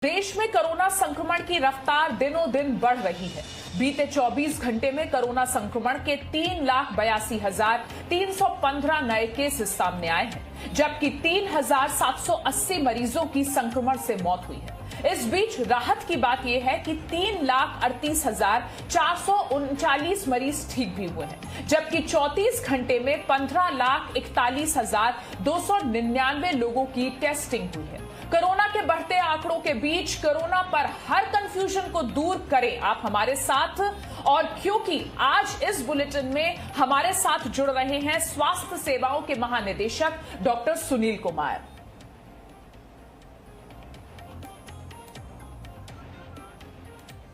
देश में कोरोना संक्रमण की रफ्तार दिनों दिन बढ़ रही है। बीते 24 घंटे में कोरोना संक्रमण के 3,82,315 नए केसेस सामने आए हैं, जबकि 3,780 मरीजों की संक्रमण से मौत हुई है। इस बीच राहत की बात यह है कि 3,38,439 मरीज ठीक भी हुए हैं, जबकि 34 घंटे में 15,41,299 लोगों की टेस्टिंग हुई है। कोरोना के बढ़ते आंकड़ों के बीच कोरोना पर हर कंफ्यूजन को दूर करें आप हमारे साथ, और क्योंकि आज इस बुलेटिन में हमारे साथ जुड़ रहे हैं स्वास्थ्य सेवाओं के महानिदेशक डॉक्टर सुनील कुमार।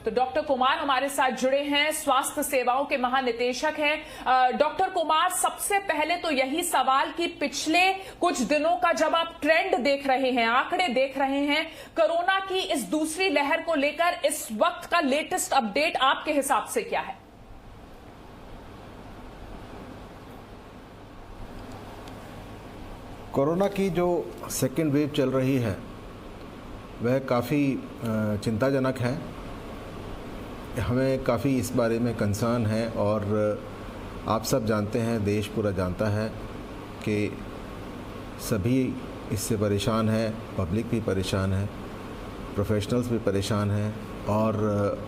तो डॉक्टर कुमार हमारे साथ जुड़े हैं, स्वास्थ्य सेवाओं के महानिदेशक हैं। डॉक्टर कुमार, सबसे पहले तो यही सवाल कि पिछले कुछ दिनों का जब आप ट्रेंड देख रहे हैं, आंकड़े देख रहे हैं, कोरोना की इस दूसरी लहर को लेकर इस वक्त का लेटेस्ट अपडेट आपके हिसाब से क्या है? कोरोना की जो सेकेंड वेव चल रही है वह काफ़ी चिंताजनक है। हमें काफ़ी इस बारे में कंसर्न है और आप सब जानते हैं, देश पूरा जानता है कि सभी इससे परेशान है, पब्लिक भी परेशान है, प्रोफेशनल्स भी परेशान हैं और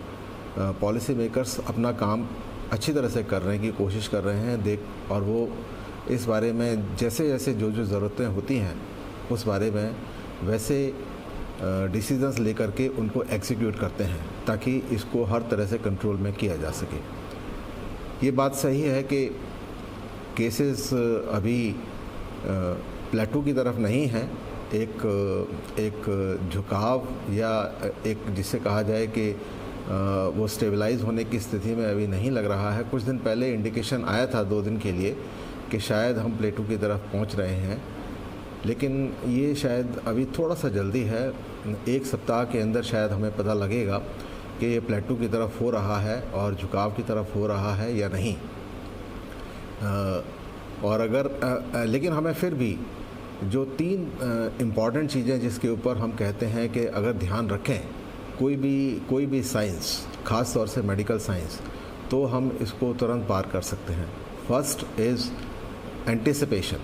पॉलिसी मेकर्स अपना काम अच्छी तरह से करने की कोशिश कर रहे हैं और वो इस बारे में जैसे जैसे जो ज़रूरतें होती हैं उस बारे में वैसे डिसीजंस लेकर के उनको एग्जीक्यूट करते हैं ताकि इसको हर तरह से कंट्रोल में किया जा सके। ये बात सही है कि केसेस अभी प्लेटू की तरफ नहीं है, एक झुकाव या एक जिसे कहा जाए कि वो स्टेबलाइज होने की स्थिति में अभी नहीं लग रहा है। कुछ दिन पहले इंडिकेशन आया था 2 दिन के लिए कि शायद हम प्लेटू की तरफ पहुंच रहे हैं, लेकिन ये शायद अभी थोड़ा सा जल्दी है। 1 सप्ताह के अंदर शायद हमें पता लगेगा कि ये प्लेटू की तरफ हो रहा है और झुकाव की तरफ हो रहा है या नहीं। और अगर लेकिन हमें फिर भी जो 3 इम्पॉर्टेंट चीज़ें जिसके ऊपर हम कहते हैं कि अगर ध्यान रखें कोई भी साइंस, ख़ास तौर से मेडिकल साइंस, तो हम इसको तुरंत पार कर सकते हैं। First is anticipation.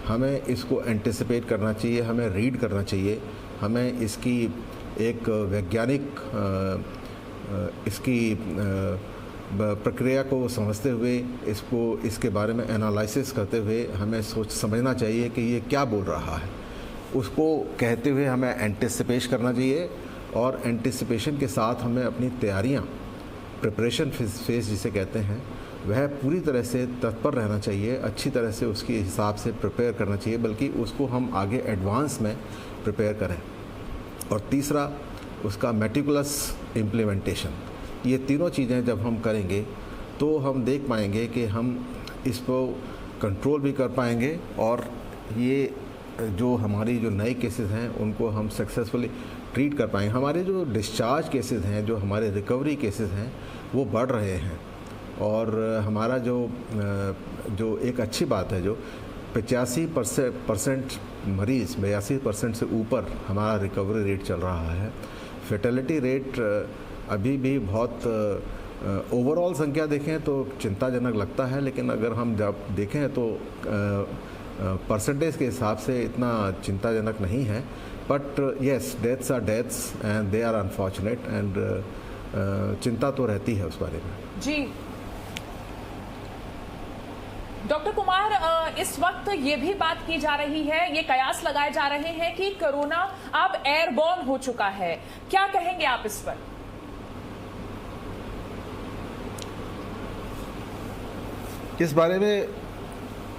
हमें इसको एंटिसिपेट करना चाहिए, हमें रीड करना चाहिए, हमें इसकी एक वैज्ञानिक इसकी प्रक्रिया को समझते हुए इसके बारे में एनालिसिस करते हुए हमें समझना चाहिए कि ये क्या बोल रहा है। उसको कहते हुए हमें एंटिसिपेट करना चाहिए और एंटिसिपेशन के साथ हमें अपनी तैयारियां, प्रिपरेशन फेज जिसे कहते हैं, वह पूरी तरह से तत्पर रहना चाहिए, अच्छी तरह से उसके हिसाब से प्रिपेयर करना चाहिए, बल्कि उसको हम आगे एडवांस में प्रिपेयर करें। और तीसरा उसका मेटिकुलस इम्प्लीमेंटेशन। ये तीनों चीज़ें जब हम करेंगे तो हम देख पाएंगे कि हम इसको कंट्रोल भी कर पाएंगे और ये जो हमारी जो नए केसेस हैं उनको हम सक्सेसफुली ट्रीट कर पाएंगे। हमारे जो डिस्चार्ज केसेस हैं, जो हमारे रिकवरी केसेस हैं, वो बढ़ रहे हैं और हमारा जो एक अच्छी बात है, जो 85% मरीज़ 82% से ऊपर हमारा रिकवरी रेट चल रहा है। फेटेलिटी रेट अभी भी बहुत ओवरऑल संख्या देखें तो चिंताजनक लगता है, लेकिन अगर हम जब देखें तो परसेंटेज के हिसाब से इतना चिंताजनक नहीं है। But yes, deaths are deaths and they are unfortunate and चिंता तो रहती है उस बारे में। जी डॉक्टर कुमार, इस वक्त ये भी बात की जा रही है, ये कयास लगाए जा रहे हैं कि कोरोना अब एयरबॉर्न हो चुका है, क्या कहेंगे आप इस पर? इस बारे में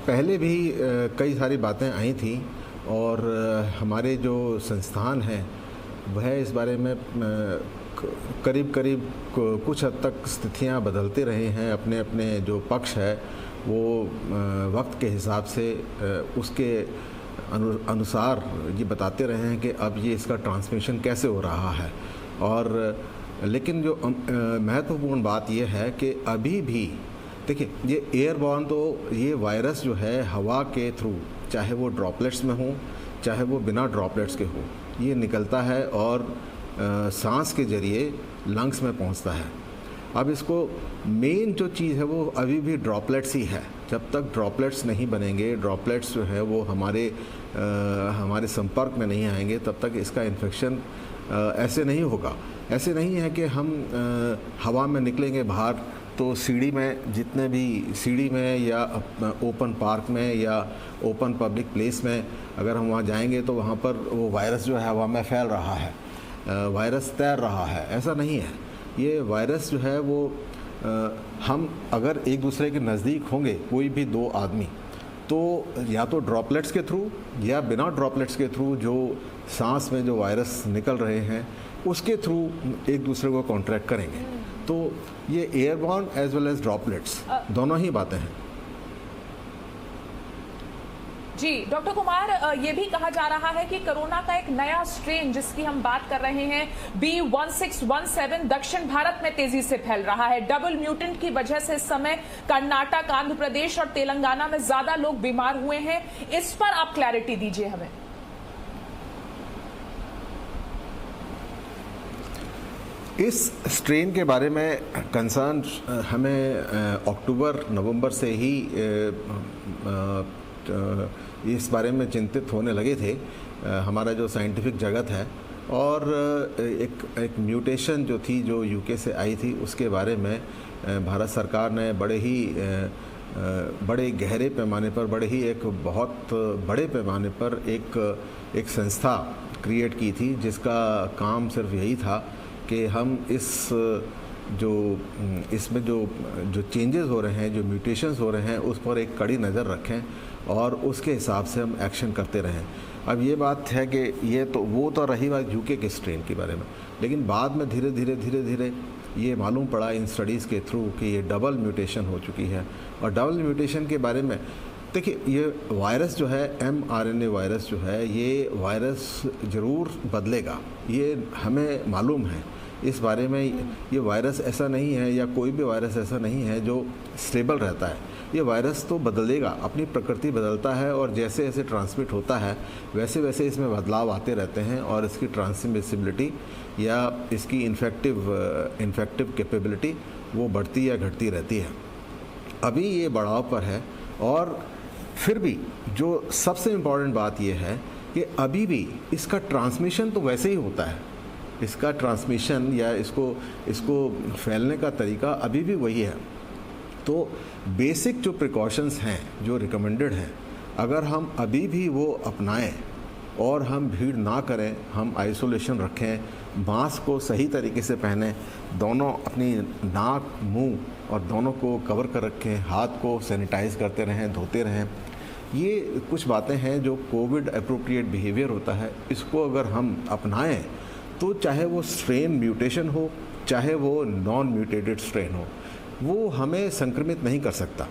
पहले भी कई सारी बातें आई थी और हमारे जो संस्थान हैं वह इस बारे में करीब कुछ हद तक स्थितियां बदलते रहे हैं। अपने अपने जो पक्ष है वो वक्त के हिसाब से उसके अनुसार ये बताते रहे हैं कि अब ये इसका ट्रांसमिशन कैसे हो रहा है। और लेकिन जो महत्वपूर्ण बात ये है कि अभी भी देखिए, ये एयरबॉर्न तो ये वायरस जो है हवा के थ्रू, चाहे वो ड्रॉपलेट्स में हो चाहे वो बिना ड्रॉपलेट्स के हो, ये निकलता है और सांस के जरिए लंग्स में पहुंचता है। अब इसको मेन जो चीज़ है वो अभी भी ड्रॉपलेट्स ही है। जब तक ड्रॉपलेट्स नहीं बनेंगे, ड्रॉपलेट्स जो है वो हमारे संपर्क में नहीं आएंगे, तब तक इसका इन्फेक्शन ऐसे नहीं होगा। ऐसे नहीं है कि हम हवा में निकलेंगे बाहर तो सीढ़ी में या ओपन पार्क में या ओपन पब्लिक प्लेस में अगर हम वहाँ जाएंगे तो वहाँ पर वो वायरस जो है हवा में फैल रहा है, वायरस तैर रहा है। ऐसा नहीं है। ये वायरस जो है वो हम अगर एक दूसरे के नज़दीक होंगे, कोई भी दो आदमी, तो या तो ड्रॉपलेट्स के थ्रू या बिना ड्रॉपलेट्स के थ्रू जो सांस में जो वायरस निकल रहे हैं उसके थ्रू एक दूसरे को कॉन्ट्रैक्ट करेंगे। तो ये airborne as well as droplets दोनों ही बातें हैं। जी डॉक्टर कुमार, ये भी कहा जा रहा है कि कोरोना का एक नया स्ट्रेन जिसकी हम बात कर रहे हैं B1617 दक्षिण भारत में तेजी से फैल रहा है। डबल म्यूटेंट की वजह से इस समय कर्नाटक, आंध्र प्रदेश और तेलंगाना में ज्यादा लोग बीमार हुए हैं। इस पर आप क्लैरिटी दीजिए हमें। इस स्ट्रेन के बारे में कंसर्न हमें अक्टूबर नवंबर से ही इस बारे में चिंतित होने लगे थे हमारा जो साइंटिफिक जगत है। और एक म्यूटेशन जो थी जो यूके से आई थी उसके बारे में भारत सरकार ने बड़े गहरे पैमाने पर, बहुत बड़े पैमाने पर एक संस्था क्रिएट की थी जिसका काम सिर्फ यही था कि हम इसमें जो चेंजेस हो रहे हैं, जो म्यूटेशंस हो रहे हैं, उस पर एक कड़ी नज़र रखें और उसके हिसाब से हम एक्शन करते रहें। अब ये बात है कि वो तो रही बात यूके के स्ट्रेन के बारे में, लेकिन बाद में धीरे धीरे ये मालूम पड़ा इन स्टडीज़ के थ्रू कि ये डबल म्यूटेशन हो चुकी है। और डबल म्यूटेशन के बारे में देखिए, ये वायरस जो है, mRNA वायरस जो है, ये वायरस ज़रूर बदलेगा, ये हमें मालूम है। इस बारे में ये वायरस ऐसा नहीं है या कोई भी वायरस ऐसा नहीं है जो स्टेबल रहता है। ये वायरस तो बदलेगा, अपनी प्रकृति बदलता है और जैसे जैसे ट्रांसमिट होता है वैसे वैसे इसमें बदलाव आते रहते हैं और इसकी ट्रांसमिसिबिलिटी या इसकी इन्फेक्टिव कैपेबिलिटी वो बढ़ती या घटती रहती है। अभी ये बढ़ाव पर है। और फिर भी जो सबसे इम्पॉर्टेंट बात ये है कि अभी भी इसका ट्रांसमिशन तो वैसे ही होता है, इसका ट्रांसमिशन या इसको फैलने का तरीका अभी भी वही है। तो बेसिक जो प्रिकॉशंस हैं, जो रिकमेंडेड हैं, अगर हम अभी भी वो अपनाएं और हम भीड़ ना करें, हम आइसोलेशन रखें, मास्क को सही तरीके से पहनें, दोनों अपनी नाक, मुंह और दोनों को कवर कर रखें, हाथ को सैनिटाइज करते रहें, धोते रहें, ये कुछ बातें हैं जो कोविड अप्रोप्रिएट बिहेवियर होता है। इसको अगर हम अपनाएं तो चाहे वो स्ट्रेन म्यूटेशन हो, चाहे वो नॉन म्यूटेटेड स्ट्रेन हो, वो हमें संक्रमित नहीं कर सकता।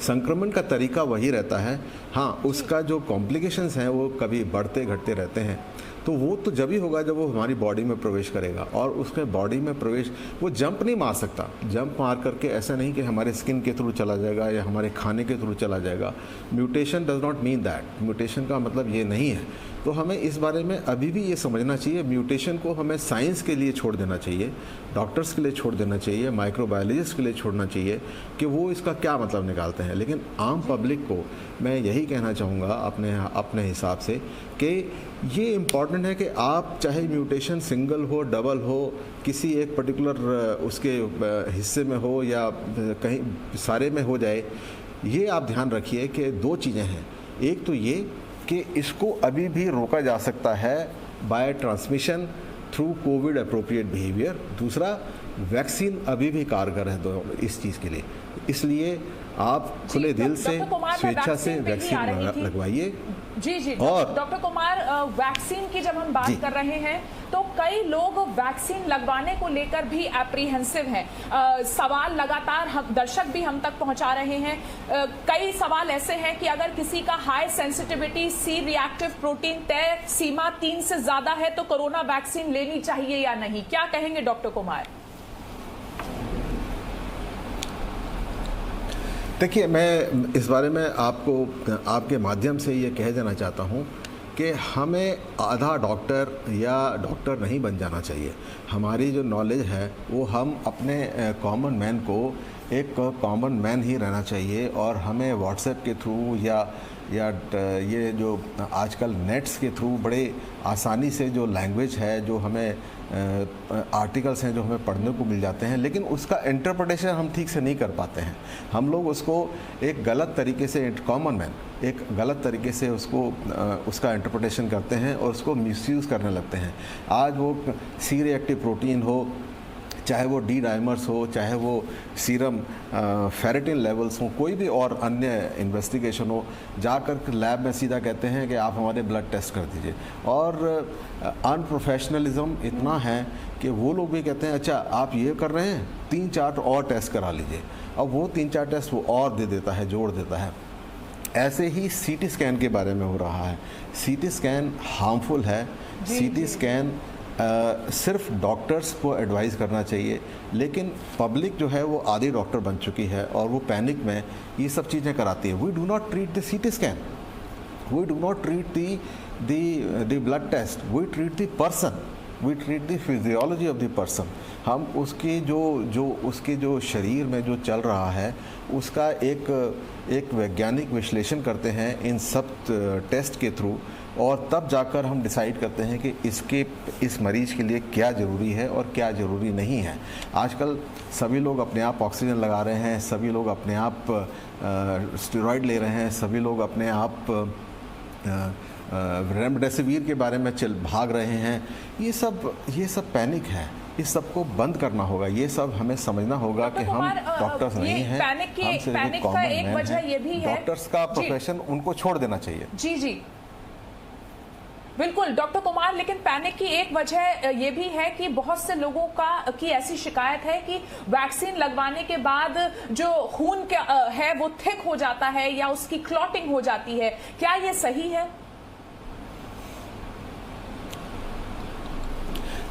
संक्रमण का तरीका वही रहता है। हाँ, उसका जो कॉम्प्लिकेशंस हैं वो कभी बढ़ते घटते रहते हैं, तो वो तो जब ही होगा जब वो हमारी बॉडी में प्रवेश करेगा। और उसके बॉडी में प्रवेश वो जंप नहीं मार सकता। जंप मार करके ऐसा नहीं कि हमारे स्किन के थ्रू चला जाएगा या हमारे खाने के थ्रू चला जाएगा। Mutation does not mean that. Mutation का मतलब ये नहीं है। तो हमें इस बारे में अभी भी ये समझना चाहिए, म्यूटेशन को हमें साइंस के लिए छोड़ देना चाहिए, डॉक्टर्स के लिए छोड़ देना चाहिए, माइक्रोबायोलॉजिस्ट के लिए छोड़ना चाहिए कि वो इसका क्या मतलब निकालते हैं। लेकिन आम पब्लिक को मैं यही कहना चाहूँगा अपने हिसाब से कि ये इम्पॉर्टेंट है कि आप चाहे म्यूटेशन सिंगल हो, डबल हो, किसी एक पर्टिकुलर उसके हिस्से में हो या कहीं सारे में हो जाए, ये आप ध्यान रखिए कि दो चीज़ें हैं। एक तो ये कि इसको अभी भी रोका जा सकता है by transmission through COVID appropriate behaviour. दूसरा, वैक्सीन अभी भी कारगर है इस चीज़ के लिए। इसलिए आप खुले दिल से, स्वेच्छा से वैक्सीन लगवाइए। जी और डॉक्टर कुमार, वैक्सीन की जब हम बात कर रहे हैं तो कई लोग वैक्सीन लगवाने को लेकर भी एप्रीहेंसिव हैं। सवाल लगातार दर्शक भी हम तक पहुंचा रहे हैं। कई सवाल ऐसे हैं कि अगर किसी का high sensitivity C reactive protein तय सीमा 3 से ज्यादा है तो कोरोना वैक्सीन लेनी चाहिए या नहीं, क्या कहेंगे डॉक्टर कुमार? देखिए, मैं इस बारे में आपको आपके माध्यम से ये कह देना चाहता हूँ कि हमें आधा डॉक्टर या डॉक्टर नहीं बन जाना चाहिए। हमारी जो नॉलेज है वो हम अपने कॉमन मैन को एक कॉमन मैन ही रहना चाहिए, और हमें व्हाट्सएप के थ्रू या ये जो आजकल नेट्स के थ्रू बड़े आसानी से जो लैंग्वेज है, जो हमें आर्टिकल्स हैं जो हमें पढ़ने को मिल जाते हैं, लेकिन उसका इंटरप्रिटेशन हम ठीक से नहीं कर पाते हैं। हम लोग उसको एक गलत तरीके से, कॉमन मैन एक गलत तरीके से उसका इंटरप्रिटेशन करते हैं और उसको मिसयूज़ करने लगते हैं। आज वो सी रिएक्टिव प्रोटीन हो, चाहे वो डी डाइमर्स हो, चाहे वो सीरम फेरेटिन लेवल्स हो, कोई भी और अन्य इन्वेस्टिगेशन हो, जाकर लैब में सीधा कहते हैं कि आप हमारे ब्लड टेस्ट कर दीजिए। और अनप्रोफेशनलिज्म इतना है कि वो लोग भी कहते हैं अच्छा आप ये कर रहे हैं, 3-4 और टेस्ट करा लीजिए। अब वो 3-4 टेस्ट वो और दे देता है, जोड़ देता है। ऐसे ही सीटी स्कैन के बारे में हो रहा है। सीटी स्कैन हार्मफुल है। सीटी स्कैन सिर्फ डॉक्टर्स को एडवाइस करना चाहिए, लेकिन पब्लिक जो है वो आधी डॉक्टर बन चुकी है और वो पैनिक में ये सब चीज़ें कराती है। We do not treat the CT scan, we do not treat the blood test, we treat the person, we treat the physiology of the person. हम उसके उसके जो शरीर में जो चल रहा है उसका एक वैज्ञानिक विश्लेषण करते हैं इन सब टेस्ट के थ्रू, और तब जाकर हम डिसाइड करते हैं कि इस मरीज़ के लिए क्या ज़रूरी है और क्या ज़रूरी नहीं है। आजकल सभी लोग अपने आप ऑक्सीजन लगा रहे हैं, सभी लोग अपने आप स्टेरॉइड ले रहे हैं, सभी लोग अपने आप रेमडेसिविर के बारे में भाग रहे हैं। ये सब पैनिक है। इस सब को बंद करना होगा। ये सब हमें समझना होगा कि हम डॉक्टर्स नहीं हैं, हम सिर्फ कॉमन मैन हैं। डॉक्टर्स का प्रोफेशन उनको छोड़ देना चाहिए। जी बिल्कुल डॉक्टर कुमार, लेकिन पैनिक की एक वजह ये भी है कि बहुत से लोगों की ऐसी शिकायत है कि वैक्सीन लगवाने के बाद जो खून है वो थिक हो जाता है या उसकी क्लॉटिंग हो जाती है। क्या ये सही है?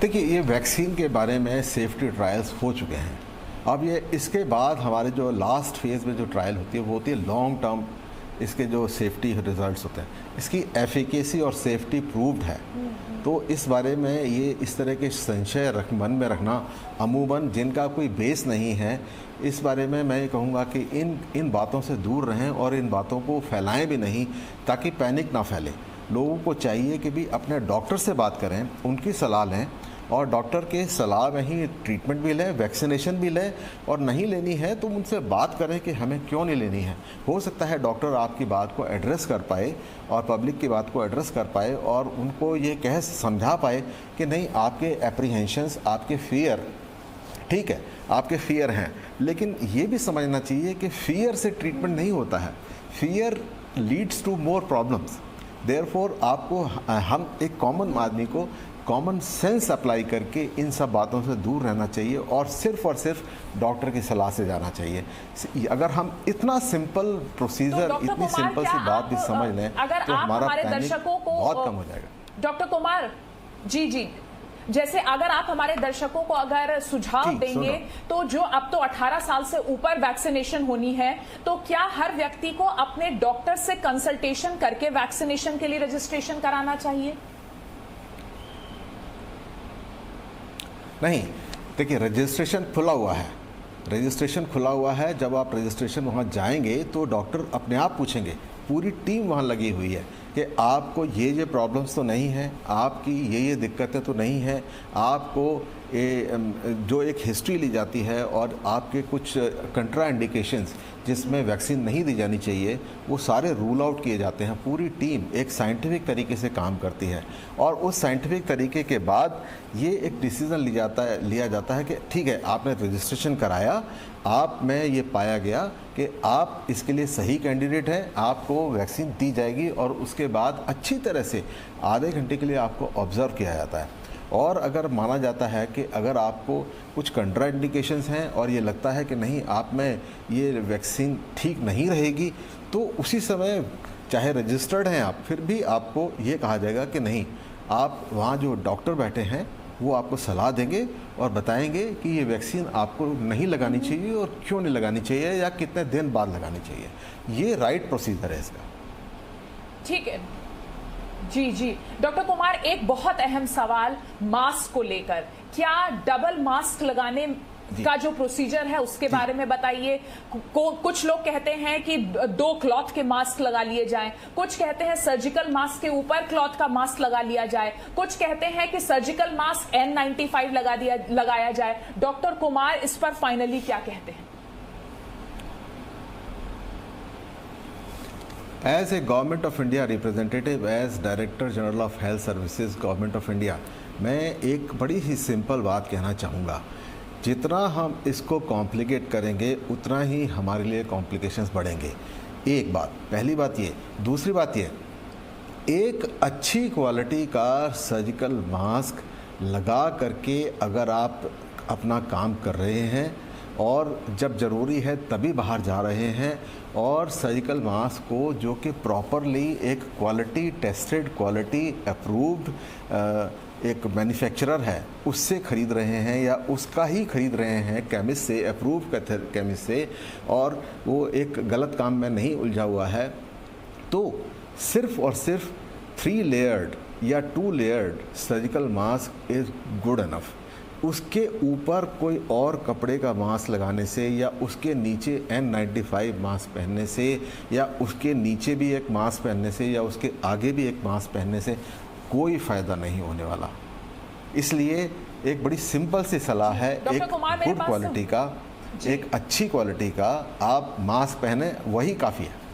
देखिए, ये वैक्सीन के बारे में सेफ्टी ट्रायल्स हो चुके हैं। अब ये इसके बाद हमारे जो लास्ट फेज़ में जो ट्रायल होती है वो होती है लॉन्ग टर्म। इसके जो सेफ्टी रिजल्ट्स होते हैं, इसकी एफिकेसी और सेफ्टी प्रूव्ड है। तो इस बारे में ये इस तरह के संशय मन में रखना, अमूमन जिनका कोई बेस नहीं है, इस बारे में मैं ये कहूँगा कि इन बातों से दूर रहें और इन बातों को फैलाएं भी नहीं, ताकि पैनिक ना फैले। लोगों को चाहिए कि भी अपने डॉक्टर से बात करें, उनकी सलाह लें, और डॉक्टर के सलाह में ही ट्रीटमेंट भी लें, वैक्सीनेशन भी लें, और नहीं लेनी है तो उनसे बात करें कि हमें क्यों नहीं लेनी है। हो सकता है डॉक्टर आपकी बात को एड्रेस कर पाए और पब्लिक की बात को एड्रेस कर पाए और उनको ये समझा पाए कि नहीं, आपके एप्रीहेंशंस, आपके फियर, ठीक है, आपके फियर हैं, लेकिन ये भी समझना चाहिए कि फियर से ट्रीटमेंट नहीं होता है। Fear leads to more problems. Therefore आपको, हम एक कॉमन आदमी को कॉमन सेंस अप्लाई करके इन सब बातों से दूर रहना चाहिए और सिर्फ डॉक्टर की सलाह से जाना चाहिए। अगर हम इतना सिंपल प्रोसीजर, इतनी सिंपल सी बात भी समझ लें तो हमारा पैनिक बहुत कम हो जाएगा। डॉक्टर कुमार जी, जैसे अगर आप हमारे दर्शकों को अगर सुझाव देंगे तो जो अब तो 18 साल से ऊपर वैक्सीनेशन होनी है, तो क्या हर व्यक्ति को अपने डॉक्टर से कंसल्टेशन करके वैक्सीनेशन के लिए रजिस्ट्रेशन कराना चाहिए? नहीं, देखिए, रजिस्ट्रेशन खुला हुआ है। रजिस्ट्रेशन खुला हुआ है। जब आप रजिस्ट्रेशन वहाँ जाएंगे तो डॉक्टर अपने आप पूछेंगे, पूरी टीम वहाँ लगी हुई है कि आपको ये प्रॉब्लम्स तो नहीं है, आपकी ये दिक्कतें तो नहीं हैं, आपको जो एक हिस्ट्री ली जाती है और आपके कुछ कंट्रा इंडिकेशंस जिसमें वैक्सीन नहीं दी जानी चाहिए, वो सारे रूल आउट किए जाते हैं। पूरी टीम एक साइंटिफिक तरीके से काम करती है और उस साइंटिफिक तरीके के बाद ये एक डिसीज़न लिया जाता है कि ठीक है, आपने रजिस्ट्रेशन कराया, आप में ये पाया गया कि आप इसके लिए सही कैंडिडेट हैं, आपको वैक्सीन दी जाएगी और उसके बाद अच्छी तरह से आधे घंटे के लिए आपको ऑब्ज़र्व किया जाता है। और अगर माना जाता है कि अगर आपको कुछ कंट्रा इंडिकेशंस हैं और ये लगता है कि नहीं, आप में ये वैक्सीन ठीक नहीं रहेगी, तो उसी समय चाहे रजिस्टर्ड हैं आप, फिर भी आपको ये कहा जाएगा कि नहीं, आप वहाँ जो डॉक्टर बैठे हैं वो आपको सलाह देंगे और बताएंगे कि ये वैक्सीन आपको नहीं लगानी चाहिए और क्यों नहीं लगानी चाहिए या कितने दिन बाद लगानी चाहिए। ये राइट प्रोसीजर है इसका। ठीक है जी जी डॉक्टर कुमार, एक बहुत अहम सवाल मास्क को लेकर, क्या डबल मास्क लगाने का जो प्रोसीजर है उसके बारे में बताइए। कुछ लोग कहते हैं कि 2 क्लॉथ के मास्क लगा लिए जाएं, कुछ कहते हैं सर्जिकल मास्क के ऊपर क्लॉथ का मास्क लगा लिया जाए, कुछ कहते हैं कि सर्जिकल मास्क N95 लगाया जाए। डॉक्टर कुमार इस पर फाइनली क्या कहते हैं? As a Government of India representative, as Director General of Health Services, Government of India, मैं एक बड़ी ही सिंपल बात कहना चाहूँगा। जितना हम इसको कॉम्प्लिकेट करेंगे उतना ही हमारे लिए कॉम्प्लिकेशंस बढ़ेंगे। एक बात, पहली बात ये। दूसरी बात ये, एक अच्छी क्वालिटी का सर्जिकल मास्क लगा करके अगर आप अपना काम कर रहे हैं और जब ज़रूरी है तभी बाहर जा रहे हैं, और सर्जिकल मास्क को जो कि प्रॉपरली एक क्वालिटी टेस्टेड, क्वालिटी अप्रूव्ड एक मैन्युफैक्चरर है उससे ख़रीद रहे हैं या उसका ही ख़रीद रहे हैं केमिस्ट से, अप्रूव केमिस्ट से, और वो एक गलत काम में नहीं उलझा हुआ है, तो सिर्फ़ और सिर्फ 3 लेयर्ड या 2 layered surgical mask is good enough. उसके ऊपर कोई और कपड़े का मास्क लगाने से या उसके नीचे N95 मास्क पहनने से या उसके नीचे भी एक मास्क पहनने से या उसके आगे भी एक मास्क पहनने से कोई फ़ायदा नहीं होने वाला। इसलिए एक बड़ी सिंपल सी सलाह है, एक गुड क्वालिटी का, एक अच्छी क्वालिटी का आप मास्क पहने, वही काफ़ी है।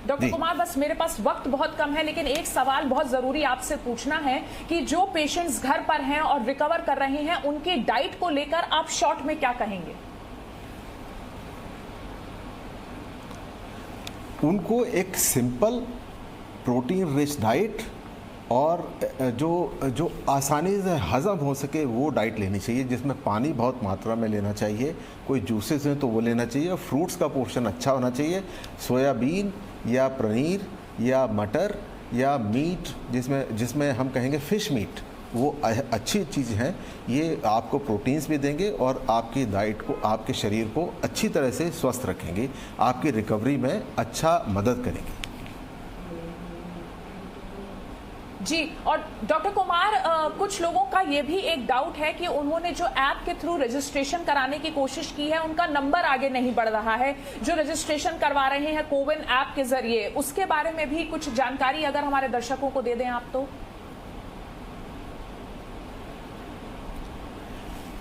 डॉक्टर कुमार, बस मेरे पास वक्त बहुत कम है, लेकिन एक सवाल बहुत जरूरी आपसे पूछना है कि जो पेशेंट्स घर पर हैं और रिकवर कर रहे हैं, उनकी डाइट को लेकर आप शॉर्ट में क्या कहेंगे? उनको एक सिंपल प्रोटीन रिच डाइट और जो आसानी से हज़म हो सके वो डाइट लेनी चाहिए, जिसमें पानी बहुत मात्रा में लेना चाहिए, कोई जूसेस हैं तो वो लेना चाहिए, फ्रूट्स का पोर्शन अच्छा होना चाहिए, सोयाबीन या पनीर या मटर या मीट, जिसमें हम कहेंगे फ़िश मीट, वो अच्छी चीज़ हैं। ये आपको प्रोटीन्स भी देंगे और आपकी डाइट को, आपके शरीर को अच्छी तरह से स्वस्थ रखेंगे, आपकी रिकवरी में अच्छा मदद करेंगे। जी, और डॉक्टर कुमार, कुछ लोगों का ये भी एक डाउट है कि उन्होंने जो ऐप के थ्रू रजिस्ट्रेशन कराने की कोशिश की है, उनका नंबर आगे नहीं बढ़ रहा है, जो रजिस्ट्रेशन करवा रहे हैं कोविन ऐप के जरिए, उसके बारे में भी कुछ जानकारी अगर हमारे दर्शकों को दे दें आप तो।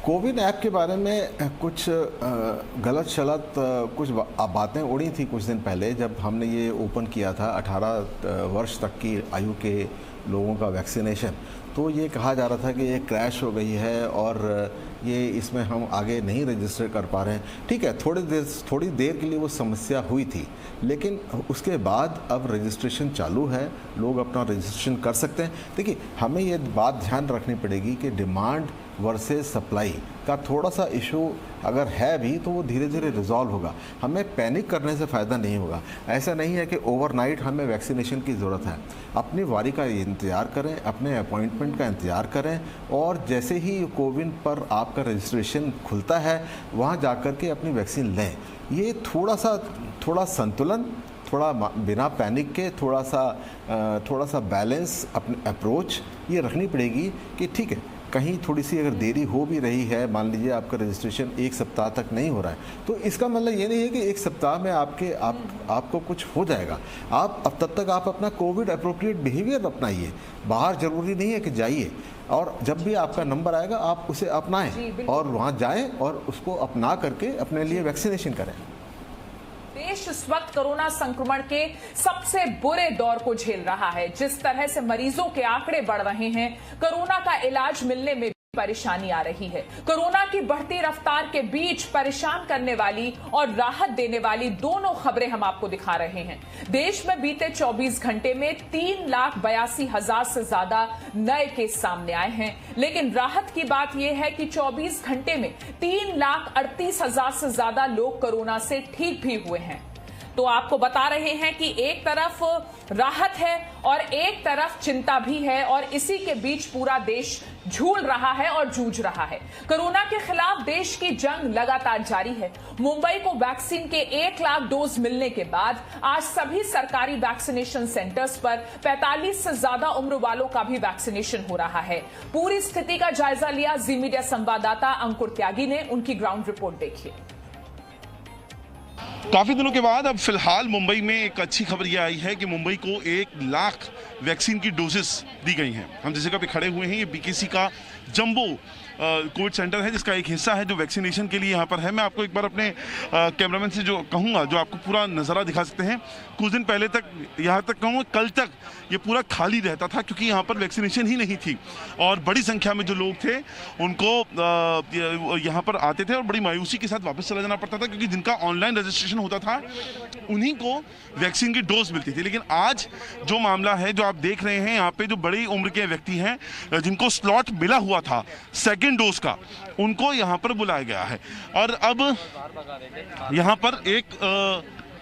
कोविन ऐप के बारे में कुछ गलत शलत कुछ बातें उड़ी थी कुछ दिन पहले, जब हमने ये ओपन किया था 18 वर्ष तक की आयु के लोगों का वैक्सीनेशन। तो ये कहा जा रहा था कि ये क्रैश हो गई है और ये इसमें हम आगे नहीं रजिस्टर कर पा रहे हैं। ठीक है, थोड़ी देर के लिए वो समस्या हुई थी, लेकिन उसके बाद अब रजिस्ट्रेशन चालू है, लोग अपना रजिस्ट्रेशन कर सकते हैं। देखिए, हमें ये बात ध्यान रखनी पड़ेगी कि डिमांड वर्सेस सप्लाई का थोड़ा सा इशू अगर है भी तो वो धीरे धीरे रिजॉल्व होगा। हमें पैनिक करने से फ़ायदा नहीं होगा। ऐसा नहीं है कि ओवरनाइट हमें वैक्सीनेशन की ज़रूरत है। अपनी बारी का इंतज़ार करें, अपने अपॉइंटमेंट का इंतज़ार करें, और जैसे ही कोविन पर आपका रजिस्ट्रेशन खुलता है वहाँ जा कर के अपनी वैक्सीन लें। ये थोड़ा संतुलन, थोड़ा बिना पैनिक के थोड़ा सा बैलेंस अपने अप्रोच ये रखनी पड़ेगी कि ठीक है, कहीं थोड़ी सी अगर देरी हो भी रही है, मान लीजिए आपका रजिस्ट्रेशन 1 सप्ताह तक नहीं हो रहा है, तो इसका मतलब ये नहीं है कि 1 सप्ताह में आपको कुछ हो जाएगा। अब तब तक आप अपना कोविड अप्रोप्रिएट बिहेवियर अपनाइए, बाहर ज़रूरी नहीं है कि जाइए, और जब भी आपका नंबर आएगा आप उसे अपनाएं और वहाँ जाएं और उसको अपना करके अपने लिए वैक्सीनेशन करें। देश इस वक्त कोरोना संक्रमण के सबसे बुरे दौर को झेल रहा है। जिस तरह से मरीजों के आंकड़े बढ़ रहे हैं, कोरोना का इलाज मिलने में परेशानी आ रही है। कोरोना की बढ़ती रफ्तार के बीच परेशान करने वाली और राहत देने वाली दोनों खबरें हम आपको दिखा रहे हैं। देश में बीते 24 घंटे में 3,82,000 से ज्यादा नए केस सामने आए हैं, लेकिन राहत की बात यह है कि 24 घंटे में 3,38,000 से ज्यादा लोग कोरोना से ठीक भी हुए हैं। तो आपको बता रहे हैं कि एक तरफ राहत है और एक तरफ चिंता भी है और इसी के बीच पूरा देश झूल रहा है और जूझ रहा है। कोरोना के खिलाफ देश की जंग लगातार जारी है। मुंबई को वैक्सीन के 1 लाख डोज मिलने के बाद आज सभी सरकारी वैक्सीनेशन सेंटर्स पर 45 से ज्यादा उम्र वालों का भी वैक्सीनेशन हो रहा है। पूरी स्थिति का जायजा लिया जी मीडिया संवाददाता अंकुर त्यागी ने, उनकी ग्राउंड रिपोर्ट देखिए। काफ़ी दिनों के बाद अब फिलहाल मुंबई में एक अच्छी खबर यह आई है कि मुंबई को 1 लाख वैक्सीन की डोजेस दी गई हैं। हम जिस जगह पे खड़े हुए हैं ये बीकेसी का जंबो कोविड सेंटर है, जिसका एक हिस्सा है जो वैक्सीनेशन के लिए यहाँ पर है। मैं आपको एक बार अपने कैमरामैन से जो कहूँगा, जो आपको पूरा नज़ारा दिखा सकते हैं। कुछ दिन पहले तक, यहाँ तक कहूँगा कल तक, ये पूरा खाली रहता था क्योंकि यहाँ पर वैक्सीनेशन ही नहीं थी और बड़ी संख्या में जो लोग थे उनको यहाँ पर आते थे और बड़ी मायूसी के साथ वापस चला जाना पड़ता था क्योंकि जिनका ऑनलाइन रजिस्ट्रेशन होता था उन्हीं को वैक्सीन की डोज मिलती थी। लेकिन आज जो मामला है, जो आप देख रहे हैं, यहाँ पे जो बड़ी उम्र के व्यक्ति हैं जिनको स्लॉट मिला हुआ था सेकेंड डोज का, उनको यहाँ पर बुलाया गया है। और अब यहाँ पर एक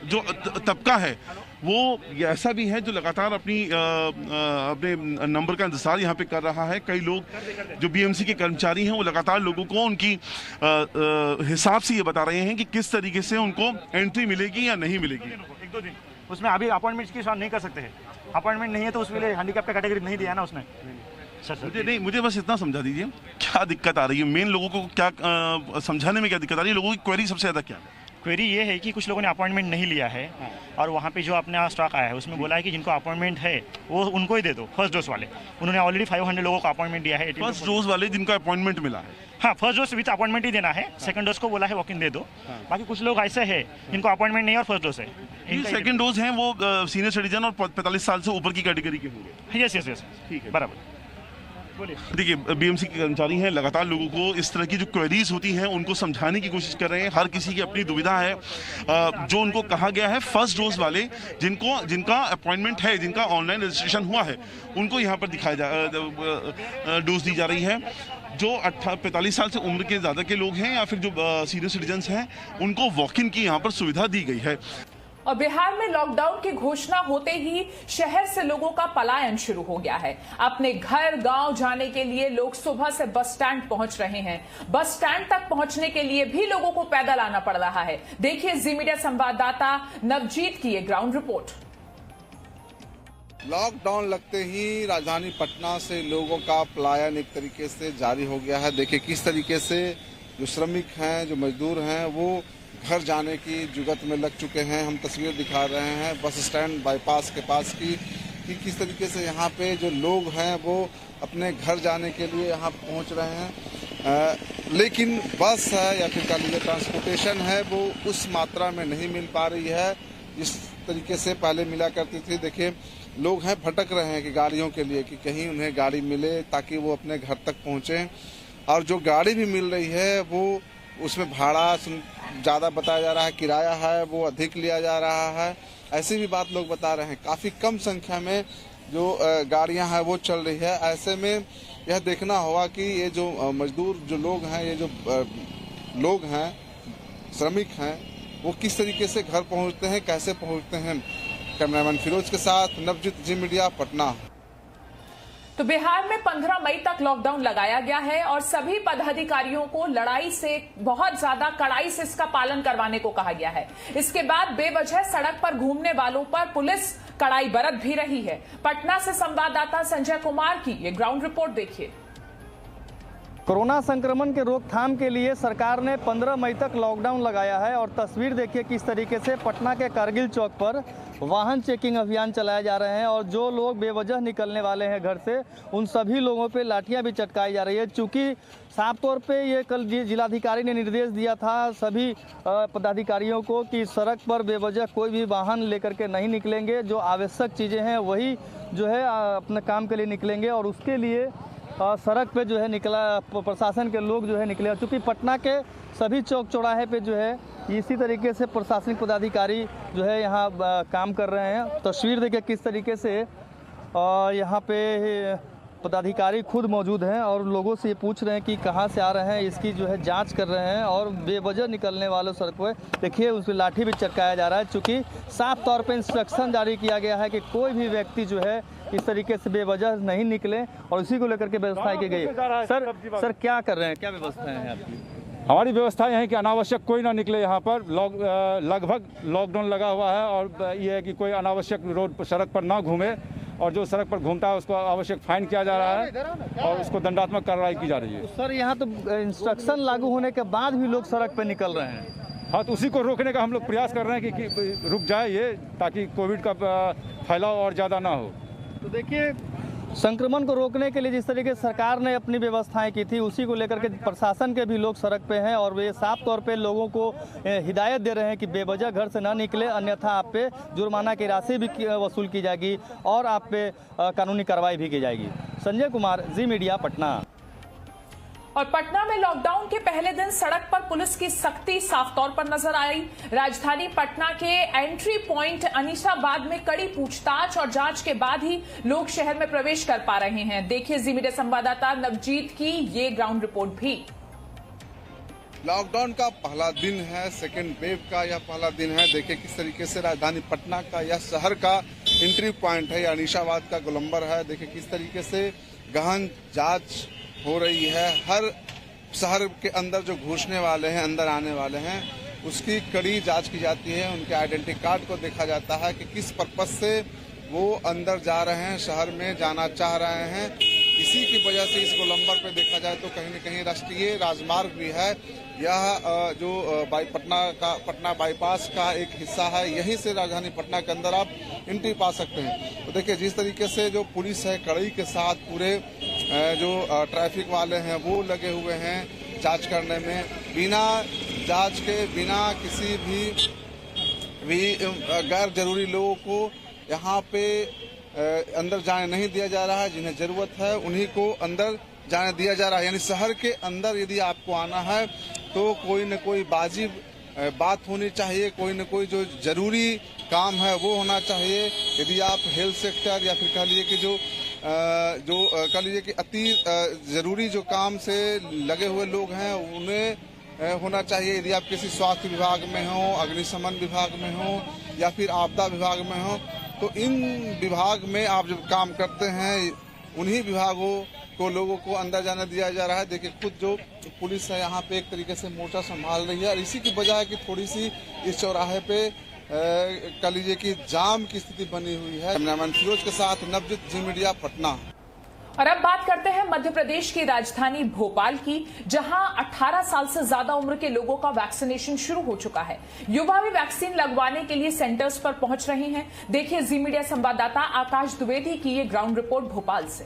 जो तबका है वो ऐसा भी है जो लगातार अपने नंबर का इंतजार यहाँ पे कर रहा है। कई लोग जो बीएमसी के कर्मचारी हैं वो लगातार लोगों को उनकी हिसाब से ये बता रहे हैं कि किस तरीके से उनको एंट्री मिलेगी या नहीं मिलेगी। 1-2 दिन उसमें अभी अपॉइंटमेंट की नहीं कर सकते हैं। अपॉइंटमेंट नहीं है तो उसके लिए हैंडीकैप का कैटेगरी नहीं दिया ना उसने। मुझे बस इतना समझा दीजिए क्या दिक्कत आ रही है, मेन लोगों को क्या समझाने में क्या दिक्कत आ रही है, लोगों की क्वेरी सबसे ज़्यादा क्या है? क्वेरी ये है कि कुछ लोगों ने अपॉइंटमेंट नहीं लिया है और वहाँ पे जो अपना स्टॉक आया है उसमें बोला है कि जिनको अपॉइंटमेंट है वो उनको ही दे दो, फर्स्ट डोज वाले। उन्होंने ऑलरेडी 500 लोगों को अपॉइंटमेंट दिया है। फर्स्ट डोज वाले जिनको अपॉइंटमेंट मिला है, हाँ, फर्स्ट डोज विथ अपॉइंटमेंट ही देना है। सेकंड डोज को बोला है वॉक इन दे दो। बाकी कुछ लोग ऐसे हैं जिनको अपॉइंटमेंट नहीं और फर्स्ट डोज है। सेकंड डोज हैं वो सीनियर सिटीजन और 45 साल से ऊपर की कैटेगरी के होंगे। यस, ठीक है, बराबर। देखिए, बीएमसी के कर्मचारी हैं, लगातार लोगों को इस तरह की जो क्वेरीज होती हैं उनको समझाने की कोशिश कर रहे हैं। हर किसी की अपनी दुविधा है। जो उनको कहा गया है फर्स्ट डोज वाले जिनका अपॉइंटमेंट है, जिनका ऑनलाइन रजिस्ट्रेशन हुआ है, उनको यहाँ पर डोज दी जा रही है। जो 45 साल से उम्र के ज़्यादा के लोग हैं या फिर जो सीनियर सिटीजन्स हैं उनको वॉक इन की यहाँ पर सुविधा दी गई है। और बिहार में लॉकडाउन की घोषणा होते ही शहर से लोगों का पलायन शुरू हो गया है। अपने घर गांव जाने के लिए लोग सुबह से बस स्टैंड पहुंच रहे हैं। बस स्टैंड तक पहुंचने के लिए भी लोगों को पैदल आना पड़ रहा है। देखिए जी मीडिया संवाददाता नवजीत की ये ग्राउंड रिपोर्ट। लॉकडाउन लगते ही राजधानी पटना से लोगों का पलायन एक तरीके से जारी हो गया है। देखिए किस तरीके से जो श्रमिक हैं, जो मजदूर हैं, वो घर जाने की जुगत में लग चुके हैं। हम तस्वीर दिखा रहे हैं बस स्टैंड बाईपास के पास की कि किस तरीके से यहाँ पे जो लोग हैं वो अपने घर जाने के लिए यहाँ पहुँच रहे हैं। लेकिन बस है या फिर कह लीजिए ट्रांसपोर्टेशन है वो उस मात्रा में नहीं मिल पा रही है जिस तरीके से पहले मिला करती थी। देखिए लोग हैं भटक रहे हैं कि गाड़ियों के लिए कि कहीं उन्हें गाड़ी मिले ताकि वो अपने घर तक पहुँचें। और जो गाड़ी भी मिल रही है वो उसमें भाड़ा ज़्यादा बताया जा रहा है, किराया है वो अधिक लिया जा रहा है। ऐसी भी बात लोग बता रहे हैं। काफ़ी कम संख्या में जो गाड़ियां हैं वो चल रही है। ऐसे में यह देखना होगा कि ये जो मजदूर जो लोग हैं, ये जो लोग हैं, श्रमिक हैं, वो किस तरीके से घर पहुंचते हैं, कैसे पहुंचते हैं। कैमरामैन फिरोज के साथ नवजीत, जी मीडिया, पटना। तो बिहार में 15 मई तक लॉकडाउन लगाया गया है और सभी पदाधिकारियों को लड़ाई से बहुत ज्यादा कड़ाई से इसका पालन करवाने को कहा गया है। इसके बाद बेवजह सड़क पर घूमने वालों पर पुलिस कड़ाई बरत भी रही है। पटना से संवाददाता संजय कुमार की ये ग्राउंड रिपोर्ट देखिए। कोरोना संक्रमण के रोकथाम के लिए सरकार ने 15 मई तक लॉकडाउन लगाया है और तस्वीर देखिए किस तरीके से पटना के कारगिल चौक पर वाहन चेकिंग अभियान चलाए जा रहे हैं और जो लोग बेवजह निकलने वाले हैं घर से उन सभी लोगों पे लाठियां भी चटकाई जा रही है। चूँकि साफ तौर पे ये कल जिलाधिकारी ने निर्देश दिया था सभी पदाधिकारियों को कि सड़क पर बेवजह कोई भी वाहन लेकर के नहीं निकलेंगे, जो आवश्यक चीज़ें हैं वही जो है अपने काम के लिए निकलेंगे और उसके लिए सड़क पे जो है निकला प्रशासन के लोग जो है निकले। चूँकि पटना के सभी चौक चौराहे पे जो है इसी तरीके से प्रशासनिक पदाधिकारी जो है यहाँ काम कर रहे हैं। तस्वीर देखिए किस तरीके से यहाँ पे पदाधिकारी खुद मौजूद हैं और लोगों से ये पूछ रहे हैं कि कहाँ से आ रहे हैं, इसकी जो है जांच कर रहे हैं। और बेवजह निकलने वालों सड़क पर देखिए उसकी लाठी भी चटकाया जा रहा है, चूँकि साफ तौर पे इंस्ट्रक्शन जारी किया गया है कि कोई भी व्यक्ति जो है इस तरीके से बेवजह नहीं निकले, और इसी को लेकर के व्यवस्था की गई है। सर क्या कर रहे हैं, क्या व्यवस्थाएं हैं आपकी? हमारी व्यवस्था यह है कि अनावश्यक कोई ना निकले। यहाँ पर लगभग लॉकडाउन लगा हुआ है, और ये है कि कोई अनावश्यक रोड पर सड़क पर ना घूमे, और जो सड़क पर घूमता है उसको आवश्यक फाइन किया जा रहा है और उसको दंडात्मक कार्रवाई की जा रही है। सर यहाँ तो इंस्ट्रक्शन लागू होने के बाद भी लोग सड़क पर निकल रहे हैं। हाँ, तो उसी को रोकने का हम लोग प्रयास कर रहे हैं कि रुक जाए ये, ताकि कोविड का फैलाव और ज़्यादा ना हो। तो देखिए संक्रमण को रोकने के लिए जिस तरीके से सरकार ने अपनी व्यवस्थाएं की थी, उसी को लेकर के प्रशासन के भी लोग सड़क पे हैं, और वे साफ तौर पे लोगों को हिदायत दे रहे हैं कि बेवजह घर से ना निकले, अन्यथा आप पे जुर्माना की राशि भी वसूल की जाएगी और आप पे कानूनी कार्रवाई भी की जाएगी। संजय कुमार, जी मीडिया, पटना। और पटना में लॉकडाउन के पहले दिन सड़क पर पुलिस की सख्ती साफ तौर पर नजर आई। राजधानी पटना के एंट्री पॉइंट अनीसाबाद में कड़ी पूछताछ और जांच के बाद ही लोग शहर में प्रवेश कर पा रहे हैं। देखिए जी मीडिया संवाददाता नवजीत की ये ग्राउंड रिपोर्ट भी। लॉकडाउन का पहला दिन है, सेकेंड वेव का यह पहला दिन है। देखिए किस तरीके से राजधानी पटना का यह शहर का एंट्री पॉइंट है, अनीसाबाद का गोलंबर है। देखिए किस तरीके से गहन जांच हो रही है। हर शहर के अंदर जो घुसने वाले हैं, अंदर आने वाले हैं, उसकी कड़ी जांच की जाती है। उनके आइडेंटिटी कार्ड को देखा जाता है कि किस पर्पज से वो अंदर जा रहे हैं, शहर में जाना चाह रहे हैं। इसी की वजह से इस गोलंबर पे देखा जाए तो कहीं न कहीं राष्ट्रीय राजमार्ग भी है। यह जो पटना बाईपास का एक हिस्सा है, यहीं से राजधानी पटना के अंदर आप एंट्री पा सकते हैं। तो देखिए जिस तरीके से जो पुलिस है कड़ाई के साथ पूरे जो ट्रैफिक वाले हैं वो लगे हुए हैं जांच करने में। बिना जांच के, बिना किसी भी गैर जरूरी लोगों को यहाँ पे अंदर जाने नहीं दिया जा रहा है। जिन्हें जरूरत है उन्हीं को अंदर जाने दिया जा रहा है। यानी शहर के अंदर यदि आपको आना है तो कोई न कोई वाजिब बात होनी चाहिए, कोई न कोई जो जरूरी काम है वो होना चाहिए। यदि आप हेल्थ सेक्टर या फिर कह लीजिए कि कह लीजिए कि अति जरूरी जो काम से लगे हुए लोग हैं उन्हें होना चाहिए। यदि आप किसी स्वास्थ्य विभाग में हो, अग्निशमन विभाग में हो या फिर आपदा विभाग में हो, तो इन विभाग में आप जब काम करते हैं उन्हीं विभागों को लोगों को अंदर जाने दिया जा रहा है। देखिए खुद जो पुलिस है यहाँ पे एक तरीके से मोर्चा संभाल रही है, और इसी की वजह है कि थोड़ी सी इस चौराहे पे कह लीजिए कि जाम की स्थिति बनी हुई है। कैमरामैन फिरोज के साथ नवजीत, जी मीडिया, पटना। और अब बात करते हैं मध्य प्रदेश की राजधानी भोपाल की, जहां 18 साल से ज्यादा उम्र के लोगों का वैक्सीनेशन शुरू हो चुका है। युवा भी वैक्सीन लगवाने के लिए सेंटर्स पर पहुंच रहे हैं। देखिए जी मीडिया संवाददाता आकाश द्विवेदी की ये ग्राउंड रिपोर्ट भोपाल से।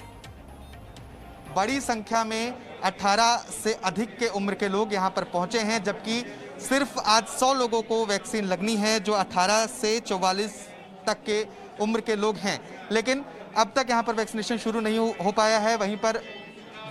बड़ी संख्या में 18 से अधिक के उम्र के लोग यहां पर पहुंचे हैं, जबकि सिर्फ आज 100 लोगों को वैक्सीन लगनी है जो 18 से 44 तक के उम्र के लोग हैं। लेकिन अब तक यहां पर वैक्सीनेशन शुरू नहीं हो पाया है। वहीं पर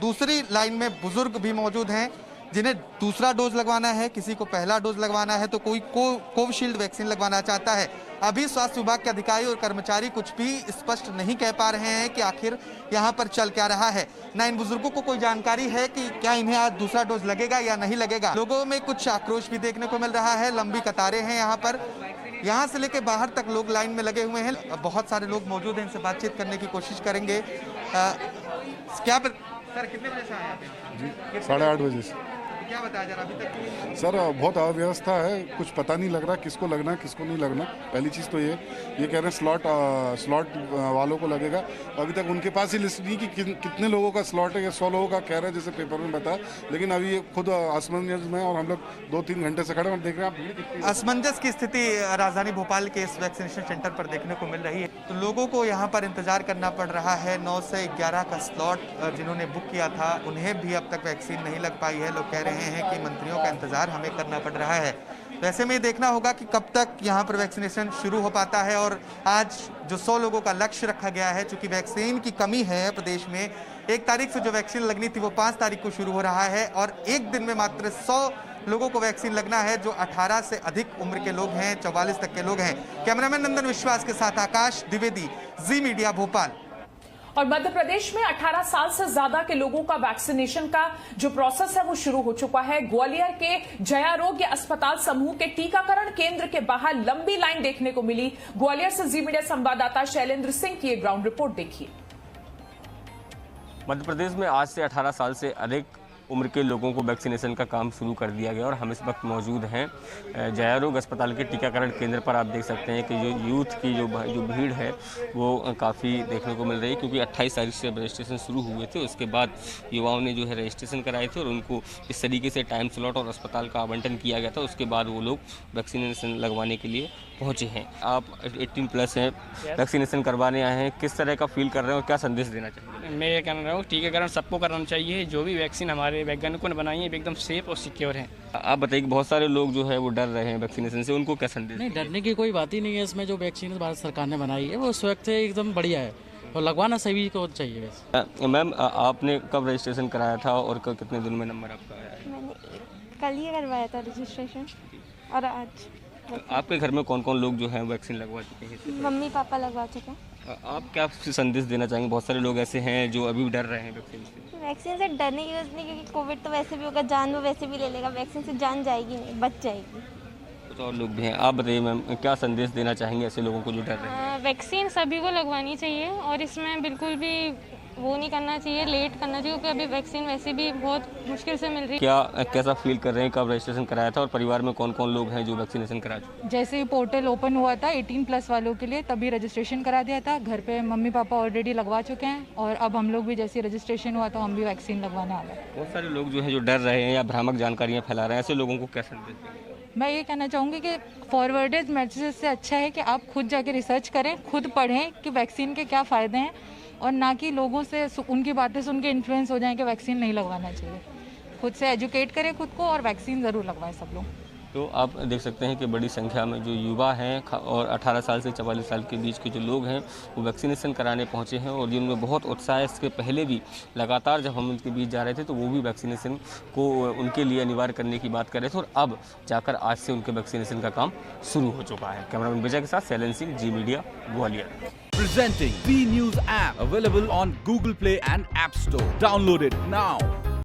दूसरी लाइन में बुजुर्ग भी मौजूद हैं जिन्हें दूसरा डोज लगवाना है, किसी को पहला डोज लगवाना है, तो कोई कोविशील्ड वैक्सीन लगवाना चाहता है। अभी स्वास्थ्य विभाग के अधिकारी और कर्मचारी कुछ भी स्पष्ट नहीं कह पा रहे हैं कि आखिर यहाँ पर चल क्या रहा है। ना इन बुजुर्गों को कोई जानकारी है कि क्या इन्हें आज दूसरा डोज लगेगा या नहीं लगेगा। लोगों में कुछ आक्रोश भी देखने को मिल रहा है, लंबी कतारें हैं यहाँ पर, यहाँ से लेकर बाहर तक लोग लाइन में लगे हुए हैं। बहुत सारे लोग मौजूद हैं, इनसे बातचीत करने की कोशिश करेंगे। सर कितने बजे से आए आप? जी 8:30 बजे से। क्या बताया जा रहा अभी तक? सर बहुत अव्यवस्था है, कुछ पता नहीं लग रहा किसको लगना है किसको नहीं लगना। पहली चीज़ तो ये कह रहे हैं स्लॉट वालों को लगेगा। अभी तक उनके पास ही लिस्ट नहीं कि कितने लोगों का स्लॉट है, या 100 लोगों का कह रहे हैं जैसे पेपर में बताया। लेकिन अभी ये खुद असमंजस में, और हम लोग 2-3 घंटे से खड़े और देख रहे हैं। असमंजस की स्थिति राजधानी भोपाल के इस वैक्सीनेशन सेंटर पर देखने को मिल रही है। तो लोगों को यहाँ पर इंतजार करना पड़ रहा है। 9 से 11 का स्लॉट जिन्होंने बुक किया था उन्हें भी अब तक वैक्सीन नहीं लग पाई है। लोग कह रहे हैं कि मंत्रियों का इंतजार हमें करना पड़ रहा है। वैसे में देखना होगा कि कब तक यहाँ पर वैक्सीनेशन शुरू हो पाता है। और आज जो 100 लोगों का लक्ष्य रखा गया है, चूंकि वैक्सीन की कमी है प्रदेश में, 1 तारीख से जो वैक्सीन लगनी थी वो 5 तारीख को शुरू हो रहा है, और एक दिन में मात्र 100 लोगों को वैक्सीन लगना है जो 18 से अधिक उम्र के लोग हैं, 44 तक के लोग हैं। कैमरामैन नंदन विश्वास के साथ आकाश द्विवेदी, जी मीडिया, भोपाल। और मध्य प्रदेश में 18 साल से ज्यादा के लोगों का वैक्सीनेशन का जो प्रोसेस है वो शुरू हो चुका है। ग्वालियर के जयारोग्य अस्पताल समूह के टीकाकरण केंद्र के बाहर लंबी लाइन देखने को मिली। ग्वालियर से जी मीडिया संवाददाता शैलेंद्र सिंह की एक ग्राउंड रिपोर्ट देखिए। मध्य प्रदेश में आज से 18 साल से अधिक उम्र के लोगों को वैक्सीनेशन का काम शुरू कर दिया गया और हम इस वक्त मौजूद हैं जयारोग्य अस्पताल के टीकाकरण केंद्र पर। आप देख सकते हैं कि जो यूथ की जो भीड़ है वो काफ़ी देखने को मिल रही है, क्योंकि 28 तारीख से रजिस्ट्रेशन शुरू हुए थे। उसके बाद युवाओं ने जो है रजिस्ट्रेशन कराए थे और उनको इस तरीके से टाइम स्लॉट और अस्पताल का आवंटन किया गया था। उसके बाद वो लोग वैक्सीनेशन लगवाने के लिए पहुँचे हैं। आप 18+ हैं, वैक्सीनेशन करवाने आए हैं, किस तरह का फील कर रहे हैं और क्या संदेश देना चाहिए? मैं ये कहना रहा हूँ, टीकाकरण सबको करना चाहिए। जो भी वैक्सीन हमारे वैज्ञानिकों ने बनाई है एकदम सेफ और सिक्योर है। आप बताइए कि बहुत सारे लोग जो है वो डर रहे हैं वैक्सीनेशन से, उनको क्या संदेश? नहीं, डरने की कोई बात ही नहीं है इसमें। जो वैक्सीन भारत सरकार ने बनाई है वो स्वच्छ है, एकदम बढ़िया है और लगवाना सभी को चाहिए वैसे। मैम, आपने कब रजिस्ट्रेशन कराया था और कितने दिन में नंबर आपका आया? मैंने कल ही करवाया था रजिस्ट्रेशन और आज। आपके घर में कौन कौन लोग जो हैं वैक्सीन लगवा चुके हैं? मम्मी पापा लगवा चुके हैं। आप क्या संदेश देना चाहेंगे? बहुत सारे लोग ऐसे हैं जो अभी डर रहे हैं वैक्सीन से। वैक्सीन से डरने की जरूरत नहीं, क्योंकि कोविड तो वैसे भी होगा, जान वो वैसे भी ले लेगा। वैक्सीन से जान जाएगी नहीं, बच जाएगी। कुछ और लोग भी हैं, आप बताइए मैम, क्या संदेश देना चाहेंगे ऐसे लोगों को जो डर रहे हैं? वैक्सीन सभी को लगवानी चाहिए और इसमें बिल्कुल भी वो नहीं करना चाहिए, लेट करना चाहिए, क्योंकि अभी वैक्सीन वैसे भी बहुत मुश्किल से मिल रही है। कैसा फील कर रहे हैं? कब रजिस्ट्रेशन कराया था और परिवार में कौन कौन लोग हैं जो वैक्सीनेशन करा चुके हैं? जैसे ही पोर्टल ओपन हुआ था 18+ वालों के लिए, तभी रजिस्ट्रेशन करा दिया था। घर पे मम्मी पापा ऑलरेडी लगवा चुके हैं और अब हम लोग भी जैसे रजिस्ट्रेशन हुआ तो हम भी वैक्सीन लगवाने आ गए। बहुत सारे लोग जो है जो डर रहे हैं या भ्रामक जानकारियाँ फैला रहे हैं, ऐसे लोगों को क्या संदेश देंगे? मैं ये कहना चाहूँगी कि फॉरवर्डेड मैसेज से अच्छा है कि आप खुद जाके रिसर्च करें, खुद पढ़ें कि वैक्सीन के क्या फ़ायदे हैं, और ना कि लोगों से उनकी बातें सुन के इन्फ्लुएंस हो जाएं कि वैक्सीन नहीं लगवाना चाहिए। खुद से एजुकेट करें खुद को और वैक्सीन ज़रूर लगवाएं सब लोग। तो आप देख सकते हैं कि बड़ी संख्या में जो युवा हैं और 18 साल से 44 साल के बीच के जो लोग हैं वो वैक्सीनेशन कराने पहुंचे हैं और जिनमें बहुत उत्साह है। इसके पहले भी लगातार जब हम उनके बीच जा रहे थे तो वो भी वैक्सीनेशन को उनके लिए अनिवार्य करने की बात कर रहे थे और अब जाकर आज से उनके वैक्सीनेशन का काम शुरू हो चुका है। कैमरामैन विजय के साथ Shailendra Singh, Zee media, Gwalior. Presenting B News app, available on Google Play and App Store. Download it now.